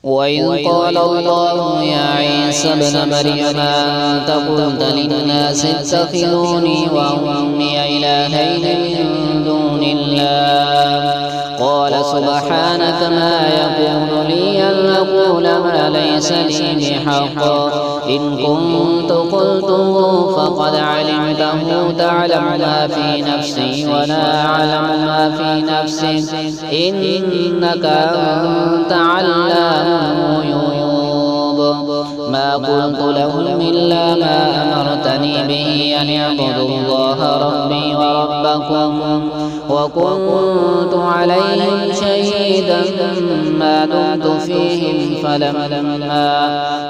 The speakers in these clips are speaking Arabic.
وإذ قال الله يا عيسى ابن مريم أنت قلت للناس اتخذوني وأمي إلهين من دون الله قال سبحانك ما يكون لي أن أقول ما ليس لي بحق إن كنت قلته فقد علمته تعلم ما في نفسي ولا أعلم ما في نفسك إنك أنت علام الغيوب ما قلت لهم إلا ما أمرتني به أن اعبدوا الله ربي وربكم وكنت عليهم شهيدا ما دمت فيهم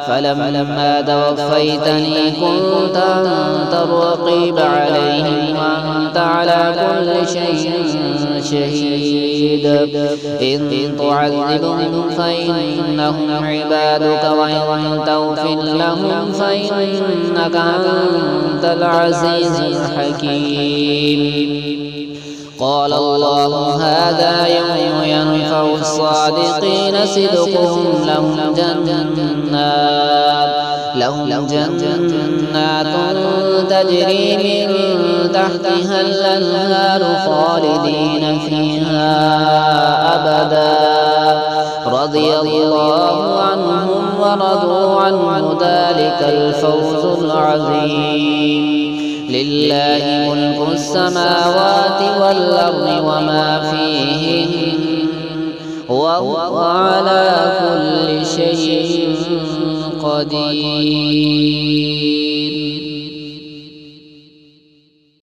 فلما توفيتني كنت أنت الرقيب عليهم وأنت على كل شيء شهيد إن تعذبهم فإنهم عبادك وإن تغفر لهم فإنك أنت العزيز الحكيم قال الله هذا يوم ينفع الصادقين صدقهم لهم جنات تجري من تحتها الأنهار خالدين فيها أبدا رضي الله عنهم ورضوا عنه ذلك الفوز العظيم لله ملك السماوات والأرض وما فيهن وهو على كل شيء قدير.